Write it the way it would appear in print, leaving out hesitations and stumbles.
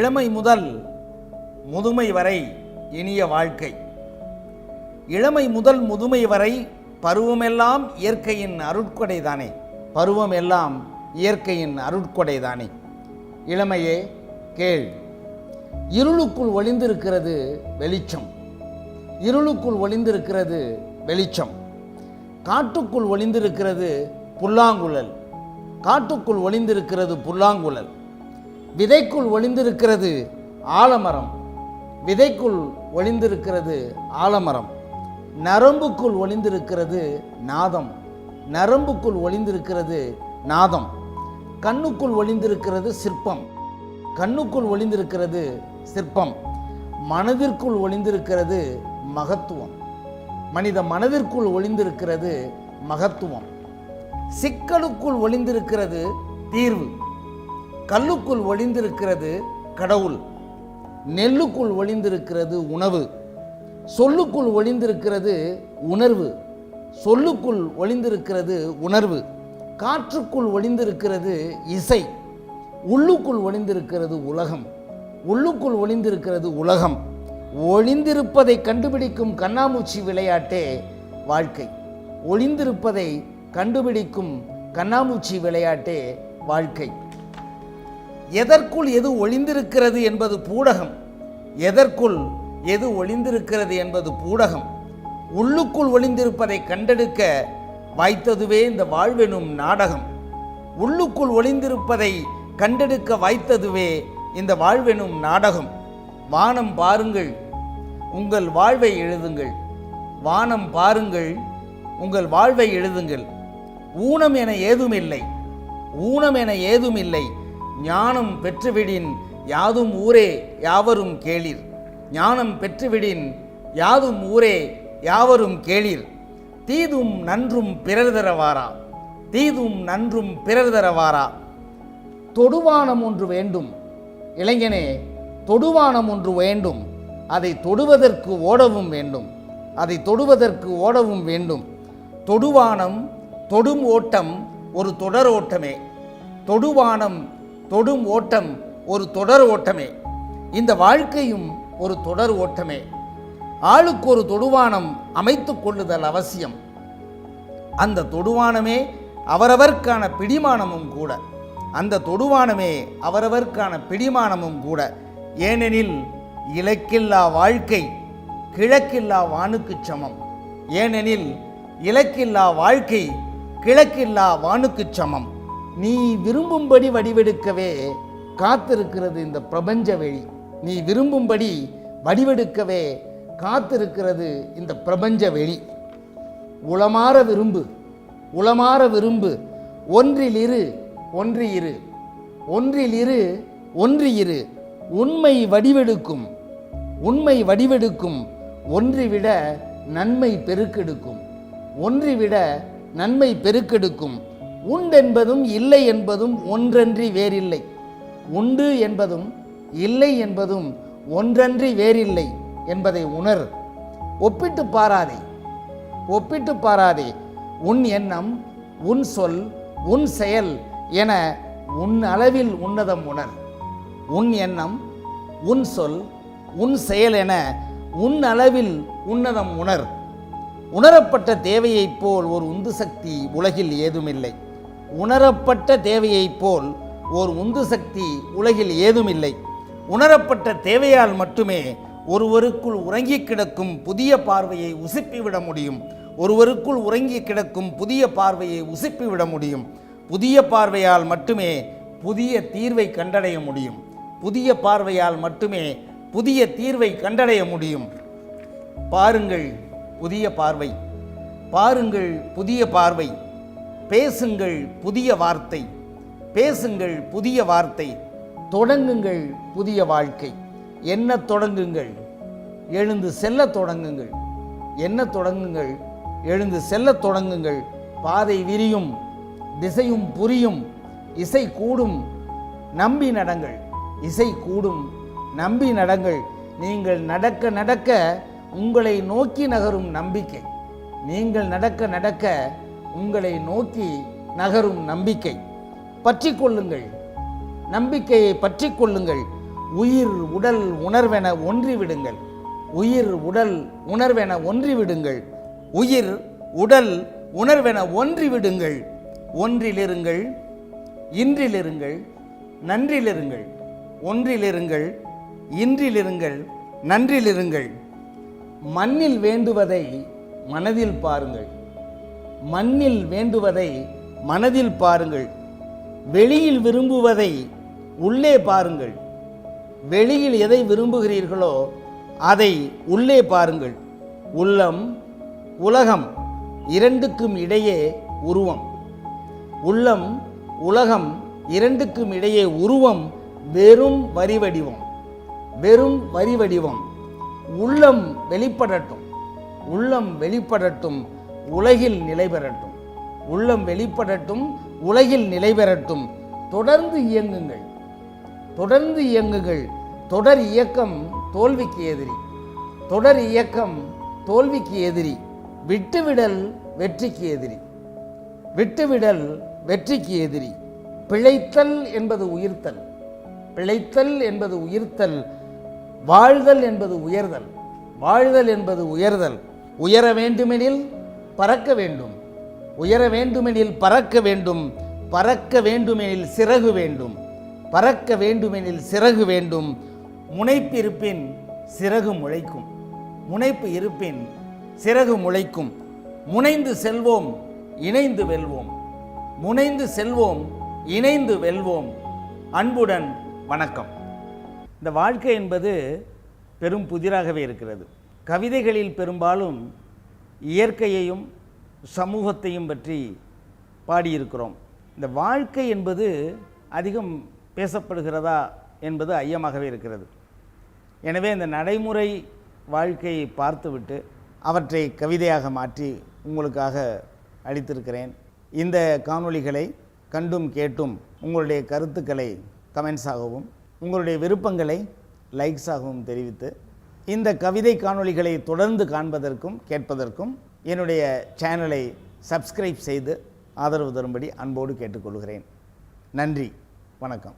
இளமை முதல் முதுமை வரை இனிய வாழ்க்கை. இளமை முதல் முதுமை வரை பருவமெல்லாம் இயற்கையின் அருட்கொடை தானே. பருவம் எல்லாம் இயற்கையின் அருட்கொடை தானே. இளமையே கேள், இருளுக்குள் ஒளிந்திருக்கிறது வெளிச்சம். இருளுக்குள் ஒளிந்திருக்கிறது வெளிச்சம். காட்டுக்குள் ஒளிந்திருக்கிறது புல்லாங்குழல். காட்டுக்குள் ஒளிந்திருக்கிறது புல்லாங்குழல். விதைக்குள் ஒளிந்திருக்கிறது ஆலமரம். விதைக்குள் ஒளிந்திருக்கிறது ஆலமரம். நரம்புக்குள் ஒளிந்திருக்கிறது நாதம். நரம்புக்குள் ஒளிந்திருக்கிறது நாதம். கண்ணுக்குள் ஒளிந்திருக்கிறது சிற்பம். கண்ணுக்குள் ஒளிந்திருக்கிறது சிற்பம். மனதிற்குள் ஒளிந்திருக்கிறது மகத்துவம். மனித மனதிற்குள் ஒளிந்திருக்கிறது மகத்துவம். சிக்கலுக்குள் ஒளிந்திருக்கிறது தீர்வு. கல்லுக்குள் ஒளிந்திருக்கிறது கடவுள். நெல்லுக்குள் ஒளிந்திருக்கிறது உணவு. சொல்லுக்குள் ஒளிந்திருக்கிறது உணர்வு. சொல்லுக்குள் ஒளிந்திருக்கிறது உணர்வு. காற்றுக்குள் ஒளிந்திருக்கிறது இசை. உள்ளுக்குள் ஒளிந்திருக்கிறது உலகம். உள்ளுக்குள் ஒளிந்திருக்கிறது உலகம். ஒளிந்திருப்பதை கண்டுபிடிக்கும் கண்ணாமூச்சி விளையாட்டே வாழ்க்கை. ஒளிந்திருப்பதை கண்டுபிடிக்கும் கண்ணாமூச்சி விளையாட்டே வாழ்க்கை. எதற்குள் எது ஒளிந்திருக்கிறது என்பது பூடகம். எதற்குள் எது ஒளிந்திருக்கிறது என்பது பூடகம். உள்ளுக்குள் ஒளிந்திருப்பதை கண்டெடுக்க வாய்த்ததுவே இந்த வாழ்வெனும் நாடகம். உள்ளுக்குள் ஒளிந்திருப்பதை கண்டெடுக்க வாய்த்ததுவே இந்த வாழ்வெனும் நாடகம். வானம் பாருங்கள், உங்கள் வாழ்வை எழுதுங்கள். வானம் பாருங்கள், உங்கள் வாழ்வை எழுதுங்கள். ஊனம் என ஏதுமில்லை. ஊனம் என ஏதுமில்லை. ஞானம் பெற்றுவிடின் யாதும் ஊரே யாவரும் கேளிர். ஞானம் பெற்றுவிடின் யாதும் ஊரே யாவரும் கேளிர். தீதும் நன்றும் பிறர் தரவாரா. தீதும் நன்றும் பிறர் தரவாரா. தொடுவானம் ஒன்று வேண்டும் இளைஞனே, தொடுவானம் ஒன்று வேண்டும். அதை தொடுவதற்கு ஓடவும் வேண்டும். அதை தொடுவதற்கு ஓடவும் வேண்டும். தொடுவானம் தொடும் ஓட்டம் ஒரு தொடர் ஓட்டமே. தொடுவானம் தொடும் ஓட்டம் ஒரு தொடர் ஓட்டமே. இந்த வாழ்க்கையும் ஒரு தொடர் ஓட்டமே. ஆளுக்கு ஒரு தொடுவானம் அமைத்து கொள்ளுதல் அவசியம். அந்த தொடுவானமே அவரவர்க்கான பிடிமானமும் கூட. அந்த தொடுவானமே அவரவர்க்கான பிடிமானமும் கூட. ஏனெனில் இலக்கில்லா வாழ்க்கை கிழக்கில்லா வானுக்கு சமம். ஏனெனில் இலக்கில்லா வாழ்க்கை கிழக்கில்லா வானுக்கு சமம். நீ விரும்பும்படி வடிவெடுக்கவே காத்திருக்கிறது இந்த பிரபஞ்ச வெளி. நீ விரும்பும்படி வடிவெடுக்கவே காத்திருக்கிறது இந்த பிரபஞ்ச வெளி. உளமாற விரும்பு, உளமாற விரும்பு. ஒன்றிலிரு ஒன்றியிரு. ஒன்றிலிரு ஒன்றியிரு. உண்மை வடிவெடுக்கும், உண்மை வடிவெடுக்கும். ஒன்றிவிட நன்மை பெருக்கெடுக்கும். ஒன்றிவிட நன்மை பெருக்கெடுக்கும். உண்டென்பதும் இல்லை என்பதும் ஒன்றன்றி வேறில்லை. உண்டு என்பதும் இல்லை என்பதும் ஒன்றன்றி வேறில்லை என்பதை உணர். ஒப்பிட்டு பாராதே, ஒப்பிட்டு பாராதே. உன் எண்ணம், உன் சொல், உன் செயல் என உன் அளவில் உன்னதம் உணர். உன் எண்ணம், உன் சொல், உன் செயல் என உன் அளவில் உன்னதம் உணர். உணரப்பட்ட தேவையைப் போல் ஒரு உந்து சக்தி உலகில் ஏதுமில்லை. உணரப்பட்ட தேவையைப் போல் ஒரு உந்து சக்தி உலகில் ஏதுமில்லை. உணரப்பட்ட தேவையால் மட்டுமே ஒருவருக்குள் உறங்கி கிடக்கும் புதிய பார்வையை உசுப்பிவிட முடியும். ஒருவருக்குள் உறங்கி கிடக்கும் புதிய பார்வையை உசுப்பிவிட முடியும். புதிய பார்வையால் மட்டுமே புதிய தீர்வை கண்டடைய முடியும். புதிய பார்வையால் மட்டுமே புதிய தீர்வை கண்டடைய முடியும். பாருங்கள் புதிய பார்வை. பாருங்கள் புதிய பார்வை. பேசுங்கள் புதிய வார்த்தை. பேசுங்கள் புதிய வார்த்தை. தொடங்குங்கள் புதிய வாழ்க்கை. என்ன தொடங்குங்கள், எழுந்து செல்ல தொடங்குங்கள். என்ன தொடங்குங்கள், எழுந்து செல்ல தொடங்குங்கள். பாதை விரியும், திசையும் புரியும். இசை கூடும், நம்பி நடங்கள். இசை கூடும், நம்பி நடங்கள். நீங்கள் நடக்க நடக்க உங்களை நோக்கி நகரும் நம்பிக்கை. நீங்கள் நடக்க நடக்க உங்களை நோக்கி நகரும் நம்பிக்கை. பற்றி கொள்ளுங்கள், நம்பிக்கையை பற்றி கொள்ளுங்கள். உயிர் உடல் உணர்வென ஒன்றிவிடுங்கள். உயிர் உடல் உணர்வென ஒன்றிவிடுங்கள். உயிர் உடல் உணர்வென ஒன்றிவிடுங்கள். ஒன்றிலிருங்கள், இன்றிலிருங்கள், நன்றிலிருங்கள். ஒன்றிலிருங்கள், இன்றிலிருங்கள், நன்றிலிருங்கள். மண்ணில் வேண்டுவதை மனதில் பாருங்கள். மண்ணில் வேண்டுவதை மனதில் பாருங்கள். வெளியில் விரும்புவதை உள்ளே பாருங்கள். வெளியில் எதை விரும்புகிறீர்களோ அதை உள்ளே பாருங்கள். உள்ளம் உலகம் இரண்டுக்கும் இடையே உருவம். உள்ளம் உலகம் இரண்டுக்கும் இடையே உருவம் வெறும் வரி வடிவம். வெறும் வரி வடிவம். உள்ளம் வெளிப்படட்டும். உள்ளம் வெளிப்படட்டும், உலகில் நிலை பெறட்டும். உள்ளம் வெளிப்படட்டும், உலகில் நிலை பெறட்டும். தொடர்ந்து இயங்குங்கள். தொடர்ந்து இயங்குங்கள். தொடர் இயக்கம் தோல்விக்கு எதிரி. தொடர் இயக்கம் தோல்விக்கு எதிரி. விட்டுவிடல் வெற்றிக்கு எதிரி. விட்டுவிடல் வெற்றிக்கு எதிரி. பிழைத்தல் என்பது உயிர்த்தல். பிழைத்தல் என்பது உயிர்த்தல். வாழ்தல் என்பது உயர்தல். வாழ்தல் என்பது உயர்தல். உயர வேண்டுமெனில் பறக்க வேண்டும். உயர வேண்டுமெனில் பறக்க வேண்டும். பறக்க வேண்டுமெனில் சிறகு வேண்டும். பறக்க வேண்டுமெனில் சிறகு வேண்டும். முனைப்பு இருப்பின் சிறகு முளைக்கும். முனைப்பு இருப்பின் சிறகு முளைக்கும். முனைந்து செல்வோம், இணைந்து வெல்வோம். முனைந்து செல்வோம், இணைந்து வெல்வோம். அன்புடன் வணக்கம். இந்த வாழ்க்கை என்பது பெரும் புதிராகவே இருக்கிறது. கவிதைகளில் பெரும்பாலும் இயற்கையையும் சமூகத்தையும் பற்றி பாடியிருக்கிறோம். இந்த வாழ்க்கை என்பது அதிகம் பேசப்படுகிறதா என்பது ஐயமாகவே இருக்கிறது. எனவே இந்த நடைமுறை வாழ்க்கையை பார்த்துவிட்டு அவற்றை கவிதையாக மாற்றி உங்களுக்காக அளித்திருக்கிறேன். இந்த காணொளிகளை கண்டும் கேட்டும் உங்களுடைய கருத்துக்களை கமெண்ட்ஸாகவும் உங்களுடைய விருப்பங்களை லைக்ஸாகவும் தெரிவித்து இந்த கவிதை காணொளிகளை தொடர்ந்து காண்பதற்கும் கேட்பதற்கும் என்னுடைய சேனலை சப்ஸ்கிரைப் செய்து ஆதரவு தரும்படி அன்போடு கேட்டுக்கொள்கிறேன். நன்றி, வணக்கம்.